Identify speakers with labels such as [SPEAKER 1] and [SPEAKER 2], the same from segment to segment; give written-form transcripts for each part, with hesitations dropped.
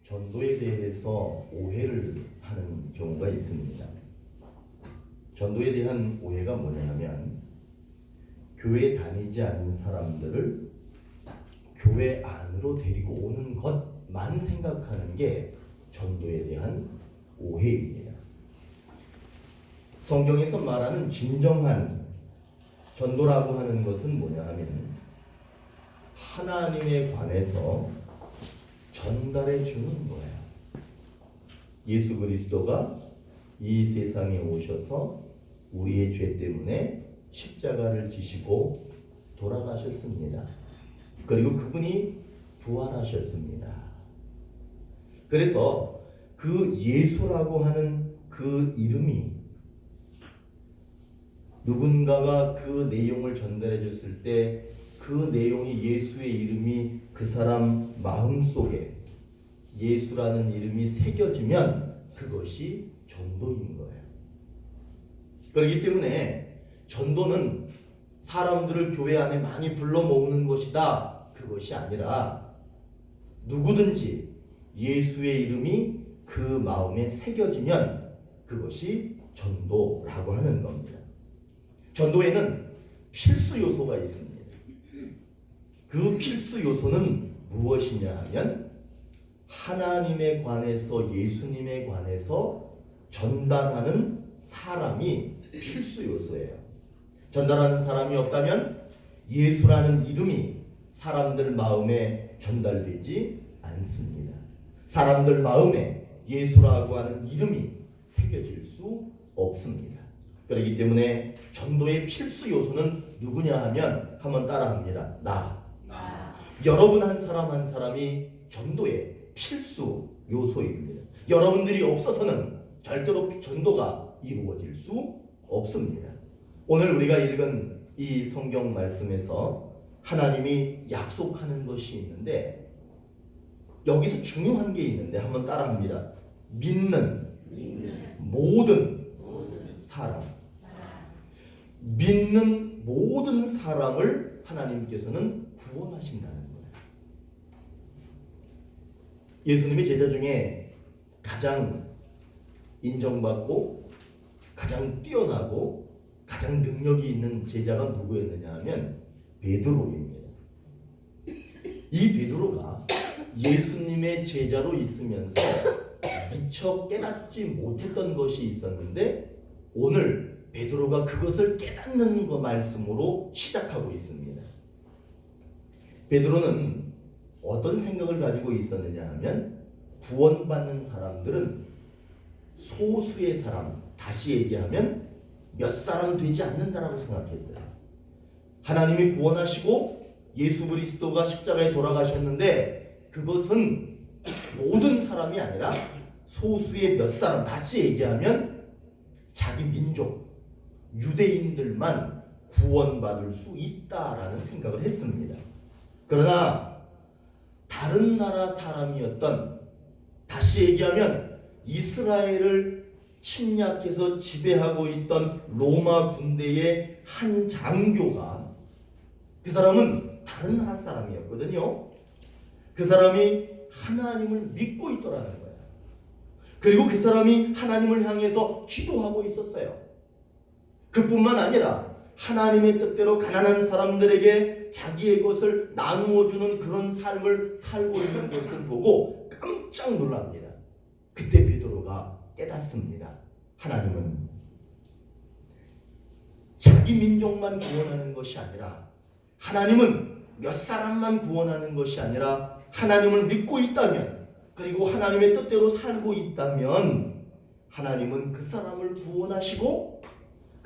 [SPEAKER 1] 전도에 대해서 오해를 하는 경우가 있습니다. 전도에 대한 오해가 뭐냐면 교회 다니지 않는 사람들을 교회 안으로 데리고 오는 것만 생각하는 게 전도에 대한 오해입니다. 성경에서 말하는 진정한 전도라고 하는 것은 뭐냐 하면 하나님에 관해서 전달해 주는 거예요. 예수 그리스도가 이 세상에 오셔서 우리의 죄 때문에 십자가를 지시고 돌아가셨습니다. 그리고 그분이 부활하셨습니다. 그래서 그 예수라고 하는 그 이름이 누군가가 그 내용을 전달해 줬을 때 그 내용이 예수의 이름이 그 사람 마음속에 예수라는 이름이 새겨지면 그것이 전도인 거예요. 그렇기 때문에 전도는 사람들을 교회 안에 많이 불러 모으는 것이다. 그것이 아니라 누구든지 예수의 이름이 그 마음에 새겨지면 그것이 전도라고 하는 겁니다. 전도에는 필수 요소가 있습니다. 그 필수 요소는 무엇이냐 하면 하나님에 관해서 예수님에 관해서 전달하는 사람이 필수 요소예요. 전달하는 사람이 없다면 예수라는 이름이 사람들 마음에 전달되지 않습니다. 사람들 마음에 예수라고 하는 이름이 새겨질 수 없습니다. 그렇기 때문에 전도의 필수 요소는 누구냐 하면 한번 따라합니다. 나. 여러분 한 사람 한 사람이 전도의 필수 요소입니다. 여러분들이 없어서는 절대로 전도가 이루어질 수 없습니다. 오늘 우리가 읽은 이 성경 말씀에서 하나님이 약속하는 것이 있는데 여기서 중요한 게 있는데 한번 따라합니다. 믿는 모든 사람. 믿는 모든 사람을 하나님께서는 구원하신다는 거예요. 예수님의 제자 중에 가장 인정받고 가장 뛰어나고 가장 능력이 있는 제자가 누구였느냐 하면 베드로입니다. 이 베드로가 예수님의 제자로 있으면서 미처 깨닫지 못했던 것이 있었는데 오늘 베드로가 그것을 깨닫는 그 말씀으로 시작하고 있습니다. 베드로는 어떤 생각을 가지고 있었느냐 하면 구원받는 사람들은 소수의 사람, 다시 얘기하면 몇 사람 되지 않는다라고 생각했어요. 하나님이 구원하시고 예수 그리스도가 십자가에 돌아가셨는데 그것은 모든 사람이 아니라 소수의 몇 사람, 다시 얘기하면 자기 민족, 유대인들만 구원받을 수 있다라는 생각을 했습니다. 그러나 다른 나라 사람이었던, 다시 얘기하면 이스라엘을 침략해서 지배하고 있던 로마 군대의 한 장교가, 그 사람은 다른 나라 사람이었거든요. 그 사람이 하나님을 믿고 있더라는 거예요. 그리고 그 사람이 하나님을 향해서 기도하고 있었어요. 그뿐만 아니라 하나님의 뜻대로 가난한 사람들에게 자기의 것을 나누어 주는 그런 삶을 살고 있는 것을 보고 깜짝 놀랍니다. 그때 베드로가 깨닫습니다. 하나님은 자기 민족만 구원하는 것이 아니라, 하나님은 몇 사람만 구원하는 것이 아니라 하나님을 믿고 있다면, 그리고 하나님의 뜻대로 살고 있다면 하나님은 그 사람을 구원하시고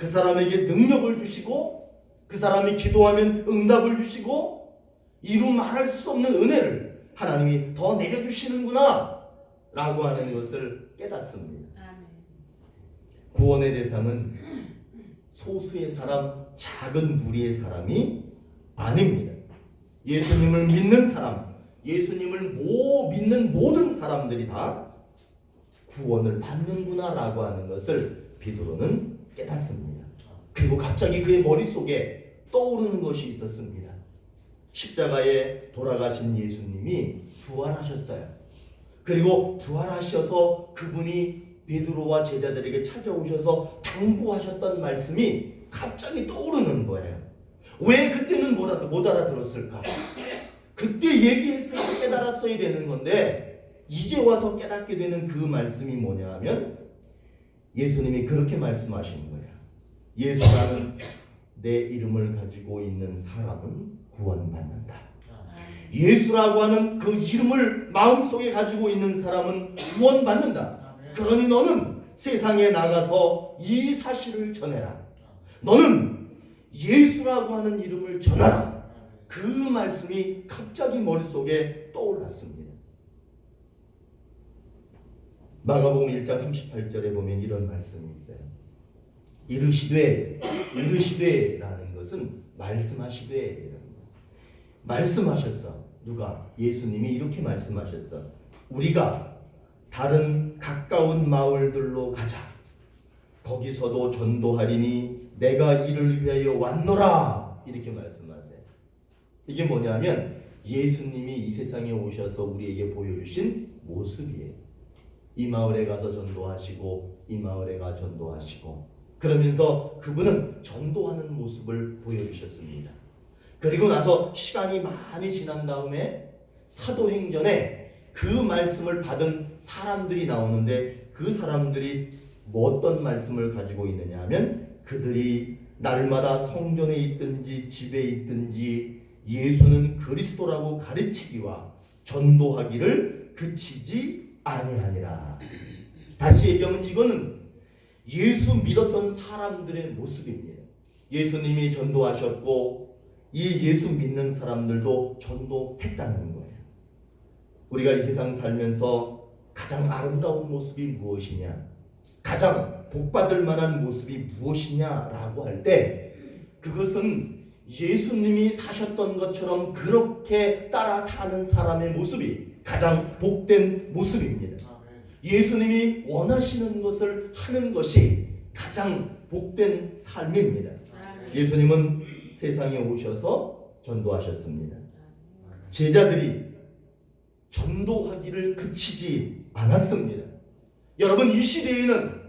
[SPEAKER 1] 그 사람에게 능력을 주시고 그 사람이 기도하면 응답을 주시고 이루 말할 수 없는 은혜를 하나님이 더 내려주시는구나 라고 하는 것을 깨닫습니다. 구원의 대상은 소수의 사람, 작은 무리의 사람이 아닙니다. 예수님을 믿는 사람, 예수님을 믿는 모든 사람들이 다 구원을 받는구나 라고 하는 것을 베드로는 깨닫습니다. 그리고 갑자기 그의 머릿속에 떠오르는 것이 있었습니다. 십자가에 돌아가신 예수님이 부활하셨어요. 그리고 부활하셔서 그분이 베드로와 제자들에게 찾아오셔서 당부하셨던 말씀이 갑자기 떠오르는 거예요. 왜 그때는 못 알아들었을까? 그때 얘기했을 때 깨달았어야 되는 건데 이제 와서 깨닫게 되는 그 말씀이 뭐냐 하면 예수님이 그렇게 말씀하시는 거예요. 예수라는 내 이름을 가지고 있는 사람은 구원받는다. 예수라고 하는 그 이름을 마음속에 가지고 있는 사람은 구원받는다. 그러니 너는 세상에 나가서 이 사실을 전해라. 너는 예수라고 하는 이름을 전하라. 그 말씀이 갑자기 머릿속에 떠올랐습니다. 마가복음 1장 38절에 보면 이런 말씀이 있어요. 이르시되라는 것은 말씀하시되, 말씀하셨어. 누가? 예수님이 이렇게 말씀하셨어. 우리가 다른 가까운 마을들로 가자. 거기서도 전도하리니 내가 이를 위하여 왔노라. 이렇게 말씀하세요. 이게 뭐냐면 예수님이 이 세상에 오셔서 우리에게 보여주신 모습이에요. 이 마을에 가서 전도하시고 이 마을에 가 전도하시고 그러면서 그분은 전도하는 모습을 보여주셨습니다. 그리고 나서 시간이 많이 지난 다음에 사도행전에 그 말씀을 받은 사람들이 나오는데 그 사람들이 뭐 어떤 말씀을 가지고 있느냐 하면 그들이 날마다 성전에 있든지 집에 있든지 예수는 그리스도라고 가르치기와 전도하기를 그치지 아니하니라. 다시 얘기하면 이거는 예수 믿었던 사람들의 모습입니다. 예수님이 전도하셨고 이 예수 믿는 사람들도 전도했다는 거예요. 우리가 이 세상 살면서 가장 아름다운 모습이 무엇이냐, 가장 복받을 만한 모습이 무엇이냐라고 할 때 그것은 예수님이 사셨던 것처럼 그렇게 따라 사는 사람의 모습이 가장 복된 모습입니다. 예수님이 원하시는 것을 하는 것이 가장 복된 삶입니다. 예수님은 세상에 오셔서 전도하셨습니다. 제자들이 전도하기를 그치지 않았습니다. 여러분, 이 시대에는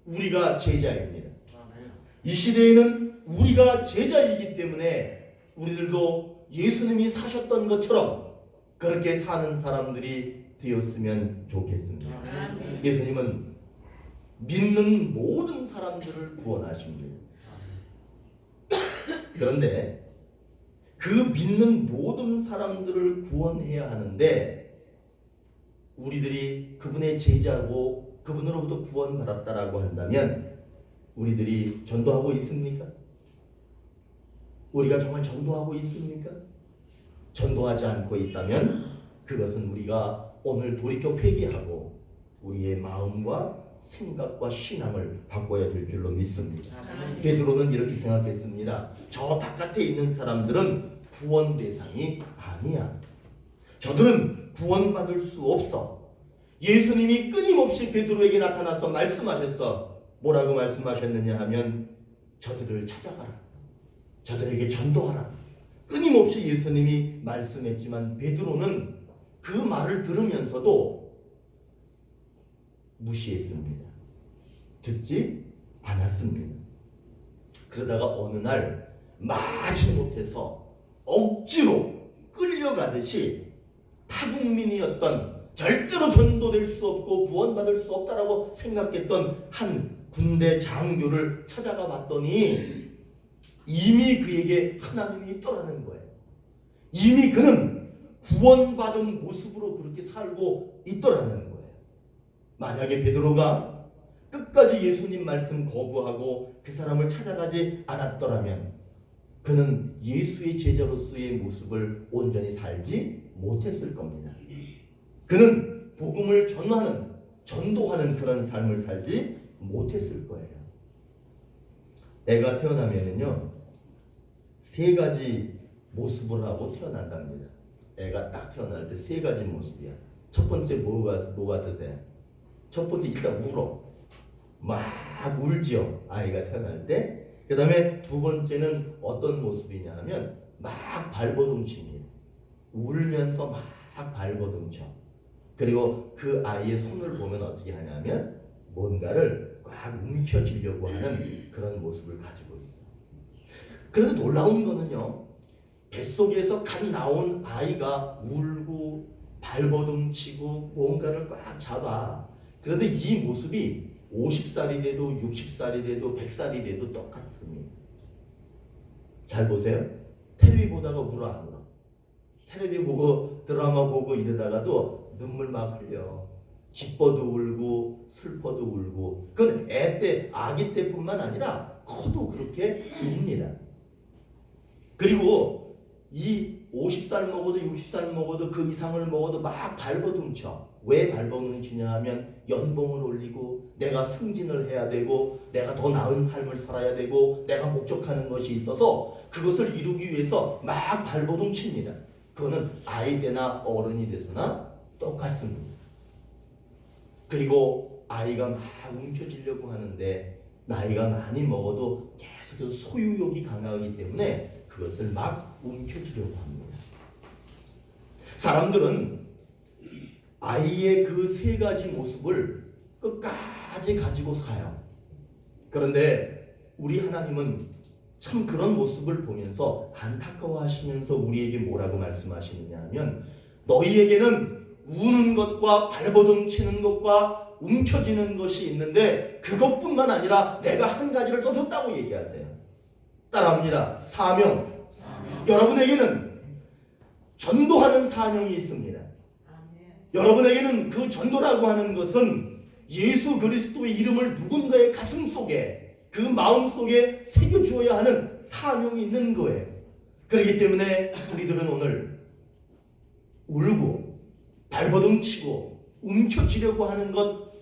[SPEAKER 1] 우리가 제자입니다. 이 시대에는 우리가 제자이기 때문에 우리들도 예수님이 사셨던 것처럼 그렇게 사는 사람들이 되었으면 좋겠습니다. 예수님은 믿는 모든 사람들을 구원하십니다. 그런데 그 믿는 모든 사람들을 구원해야 하는데 우리들이 그분의 제자고 그분으로부터 구원받았다라고 한다면 우리들이 전도하고 있습니까? 우리가 정말 전도하고 있습니까? 전도하지 않고 있다면 그것은 우리가 오늘 돌이켜 회개하고 우리의 마음과 생각과 신앙을 바꿔야 될 줄로 믿습니다. 베드로는 이렇게 생각했습니다. 저 바깥에 있는 사람들은 구원 대상이 아니야. 저들은 구원받을 수 없어. 예수님이 끊임없이 베드로에게 나타나서 말씀하셨어. 뭐라고 말씀하셨느냐 하면 저들을 찾아가라. 저들에게 전도하라. 끊임없이 예수님이 말씀했지만 베드로는 그 말을 들으면서도 무시했습니다. 듣지 않았습니다. 그러다가 어느 날 마지못해서 억지로 끌려가듯이 타국민이었던 절대로 전도될 수 없고 구원받을 수 없다라고 생각했던 한 군대 장교를 찾아가 봤더니 이미 그에게 하나님이 있더라는 거예요. 이미 그는 구원받은 모습으로 그렇게 살고 있더라는 거예요. 만약에 베드로가 끝까지 예수님 말씀 거부하고 그 사람을 찾아가지 않았더라면 그는 예수의 제자로서의 모습을 온전히 살지 못했을 겁니다. 그는 복음을 전도하는 그런 삶을 살지 못했을 거예요. 애가 태어나면은요, 세 가지 모습을 하고 태어난답니다. 애가 딱 태어날 때 세 가지 모습이야. 첫 번째 뭐가 드세요? 첫 번째 일단 울어. 막 울지요. 아이가 태어날 때. 그 다음에 두 번째는 어떤 모습이냐 하면 막 발버둥칩니다. 울면서 막 발버둥쳐. 그 그리고 그 아이의 손을 보면 어떻게 하냐면 뭔가를 꽉 움켜쥐려고 하는 그런 모습을 가지고 있어. 그런데 놀라운 거는요, 뱃속에서 갓 나온 아이가 울고 발버둥치고 뭔가를 꽉 잡아. 그런데 이 모습이 50살이 돼도 60살이 돼도 100살이 돼도 똑같습니다. 잘 보세요. 텔레비 보다가 울어 안 울어? 텔레비 보고 드라마 보고 이러다가도 눈물 막 흘려. 기뻐도 울고 슬퍼도 울고. 그건 애 때, 아기 때뿐만 아니라 커도 그렇게 웁니다. 그리고 이 50살 먹어도 60살 먹어도 그 이상을 먹어도 막 발버둥쳐. 왜 발버둥치냐 하면 연봉을 올리고 내가 승진을 해야 되고 내가 더 나은 삶을 살아야 되고 내가 목적하는 것이 있어서 그것을 이루기 위해서 막 발버둥칩니다. 그거는 아이 때나 어른이 돼서나 똑같습니다. 그리고 아이가 막 움켜쥐려고 하는데 나이가 많이 먹어도 계속해서 소유욕이 강하기 때문에 그것을 막 움켜쥐려고 합니다. 사람들은 아이의 그 세 가지 모습을 끝까지 가지고 사요. 그런데 우리 하나님은 참 그런 모습을 보면서 안타까워하시면서 우리에게 뭐라고 말씀하시느냐 하면 너희에게는 우는 것과 발버둥치는 것과 움켜쥐는 것이 있는데 그것뿐만 아니라 내가 한 가지를 더 줬다고 얘기하세요. 따라합니다. 사명. 여러분에게는 전도하는 사명이 있습니다. 여러분에게는 그 전도라고 하는 것은 예수 그리스도의 이름을 누군가의 가슴 속에 그 마음 속에 새겨주어야 하는 사명이 있는 거예요. 그렇기 때문에 우리들은 오늘 울고 발버둥치고 움켜쥐려고 하는 것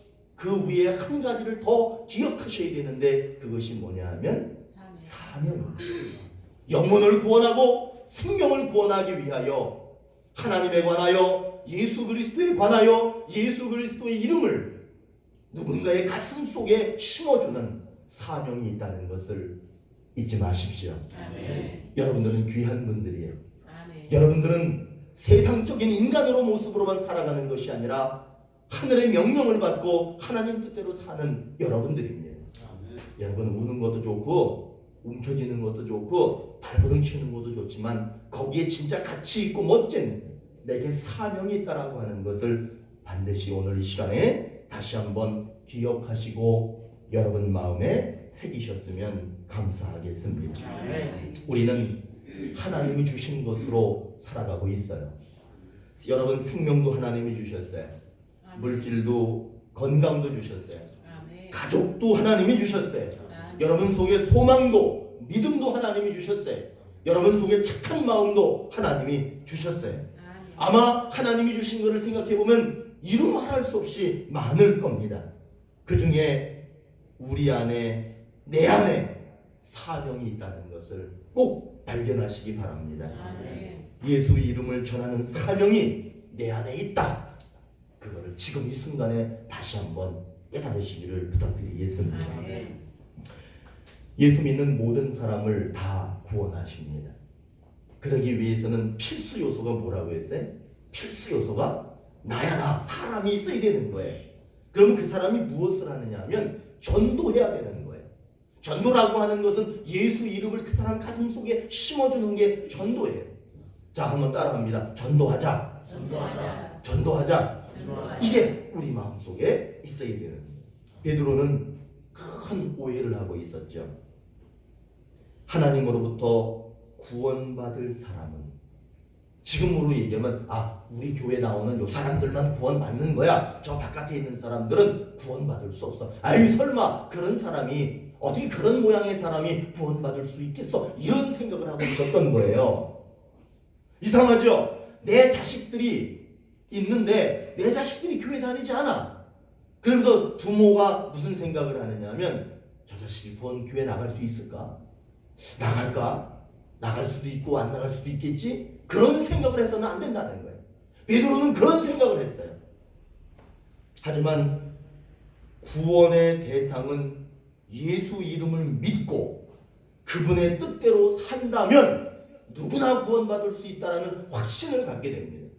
[SPEAKER 1] 그 위에 한 가지를 더 기억하셔야 되는데 그것이 뭐냐 하면 사명입니다. 영혼을 구원하고 생명을 구원하기 위하여 하나님에 관하여 예수 그리스도에 관하여 예수 그리스도의 이름을 누군가의 가슴 속에 심어주는 사명이 있다는 것을 잊지 마십시오. 아멘. 여러분들은 귀한 분들이에요. 아멘. 여러분들은 세상적인 인간으로 모습으로만 살아가는 것이 아니라 하늘의 명령을 받고 하나님 뜻대로 사는 여러분들입니다. 아멘. 여러분 우는 것도 좋고 움켜쥐는 것도 좋고 발버둥치는 것도 좋지만 거기에 진짜 가치 있고 멋진 내게 사명이 있다라고 하는 것을 반드시 오늘 이 시간에 다시 한번 기억하시고 여러분 마음에 새기셨으면 감사하겠습니다. 아멘. 우리는 하나님이 주신 것으로 살아가고 있어요. 여러분 생명도 하나님이 주셨어요. 아멘. 물질도 건강도 주셨어요. 아멘. 가족도 하나님이 주셨어요. 아멘. 여러분 속에 소망도 믿음도 하나님이 주셨어요. 여러분 속에 착한 마음도 하나님이 주셨어요. 아멘. 아마 하나님이 주신 것을 생각해 보면 이루 말할 수 없이 많을 겁니다. 그 중에 우리 안에 내 안에 사명이 있다는 것을 꼭 발견하시기 바랍니다. 아멘. 예수 이름을 전하는 사명이 내 안에 있다. 그거를 지금 이 순간에 다시 한번 깨달으시기를 부탁드리겠습니다. 아멘. 예수 믿는 모든 사람을 다 구원하십니다. 그러기 위해서는 필수 요소가 뭐라고 했어요? 필수 요소가 나야 나 사람이 있어야 되는 거예요. 그럼 그 사람이 무엇을 하느냐 하면 전도해야 되는 거예요. 전도라고 하는 것은 예수 이름을 그 사람 가슴 속에 심어주는 게 전도예요. 자, 한번 따라합니다. 전도하자. 전도하자. 전도하자. 이게 우리 마음속에 있어야 되는 거예요. 베드로는 큰 오해를 하고 있었죠. 하나님으로부터 구원받을 사람은 지금으로 얘기하면 우리 교회 나오는 요 사람들만 구원받는 거야. 저 바깥에 있는 사람들은 구원받을 수 없어. 아유 설마 그런 사람이 어떻게 그런 모양의 사람이 구원받을 수 있겠어? 이런 생각을 하고 있었던 거예요. 이상하죠? 내 자식들이 있는데 내 자식들이 교회 다니지 않아. 그러면서 부모가 무슨 생각을 하느냐 하면 저 자식이 교회 나갈 수 있을까? 나갈까? 나갈 수도 있고 안 나갈 수도 있겠지? 그런 생각을 해서는 안 된다는 거예요. 베드로는 그런 생각을 했어요. 하지만 구원의 대상은 예수 이름을 믿고 그분의 뜻대로 산다면 누구나 구원받을 수 있다는 확신을 갖게 됩니다.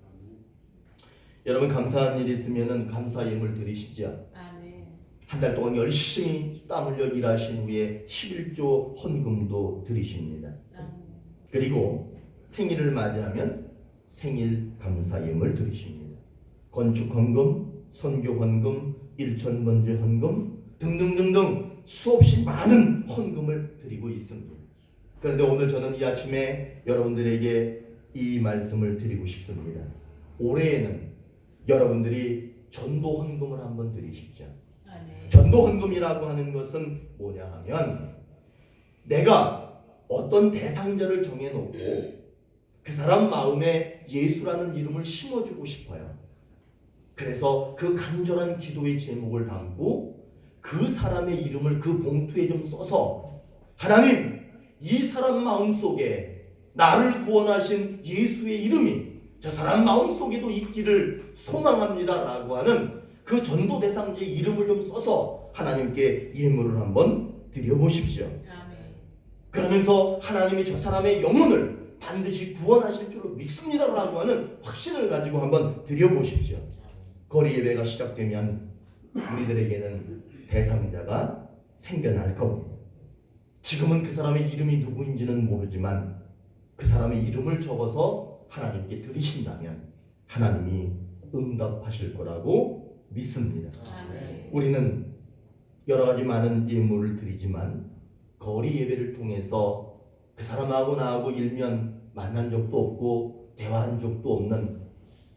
[SPEAKER 1] 여러분 감사한 일이 있으면은 감사 예물 드리시죠.
[SPEAKER 2] 아멘.
[SPEAKER 1] 한 달 동안 열심히 땀 흘려 일하신 후에 11조 헌금도 드리십니다.
[SPEAKER 2] 아멘.
[SPEAKER 1] 그리고 생일을 맞이하면 생일 감사 예물 드리십니다. 건축 헌금, 선교 헌금, 일천번제 헌금 등등등등 수없이 많은 헌금을 드리고 있습니다. 그런데 오늘 저는 이 아침에 여러분들에게 이 말씀을 드리고 싶습니다. 올해에는 여러분들이 전도 헌금을 한번 드리십시오.
[SPEAKER 2] 아멘.
[SPEAKER 1] 전도 헌금이라고 하는 것은 뭐냐 하면 내가 어떤 대상자를 정해놓고 그 사람 마음에 예수라는 이름을 심어주고 싶어요. 그래서 그 간절한 기도의 제목을 담고 그 사람의 이름을 그 봉투에 좀 써서 하나님, 이 사람 마음속에 나를 구원하신 예수의 이름이 저 사람 마음속에도 있기를 소망합니다 라고 하는 그 전도 대상자의 이름을 좀 써서 하나님께 예물을 한번 드려보십시오.
[SPEAKER 2] 아멘.
[SPEAKER 1] 그러면서 하나님이 저 사람의 영혼을 반드시 구원하실 줄로 믿습니다 라고 하는 확신을 가지고 한번 드려보십시오. 거리 예배가 시작되면 우리들에게는 대상자가 생겨날 겁니다. 지금은 그 사람의 이름이 누구인지는 모르지만 그 사람의 이름을 적어서 하나님께 드리신다면 하나님이 응답하실 거라고 믿습니다.
[SPEAKER 2] 아멘.
[SPEAKER 1] 우리는 여러 가지 많은 예물을 드리지만 거리 예배를 통해서 그 사람하고 나하고 일면 만난 적도 없고 대화한 적도 없는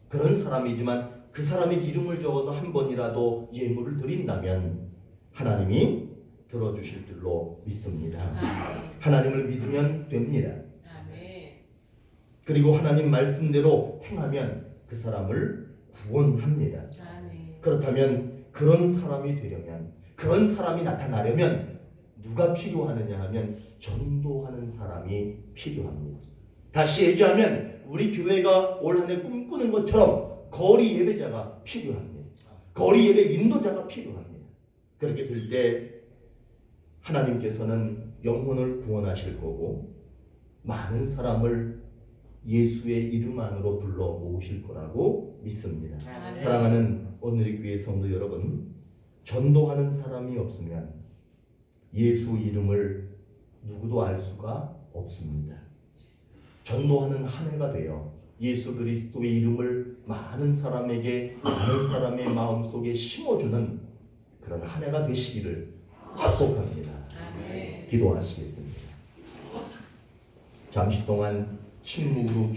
[SPEAKER 1] 그런 사람이지만 그 사람의 이름을 적어서 한 번이라도 예물을 드린다면 하나님이 들어주실 줄로 믿습니다.
[SPEAKER 2] 아멘.
[SPEAKER 1] 하나님을 믿으면 됩니다.
[SPEAKER 2] 아멘.
[SPEAKER 1] 그리고 하나님 말씀대로 행하면 그 사람을 구원합니다.
[SPEAKER 2] 아멘.
[SPEAKER 1] 그렇다면 그런 사람이 되려면, 그런 사람이 나타나려면 누가 필요하느냐 하면 전도하는 사람이 필요합니다. 다시 얘기하면 우리 교회가 올 한 해 꿈꾸는 것처럼 거리 예배자가 필요합니다. 거리 예배 인도자가 필요합니다. 그렇게 될 때 하나님께서는 영혼을 구원하실 거고 많은 사람을 예수의 이름 안으로 불러 모으실 거라고 믿습니다.
[SPEAKER 2] 아멘.
[SPEAKER 1] 사랑하는 오늘의 교회 성도 여러분, 전도하는 사람이 없으면 예수 이름을 누구도 알 수가 없습니다. 전도하는 한 해가 되어 예수 그리스도의 이름을 많은 사람에게, 많은 사람의 마음속에 심어주는 그런 한 해가 되시기를 축복합니다.
[SPEAKER 2] 아멘.
[SPEAKER 1] 기도하시겠습니다. 잠시 동안 침묵으로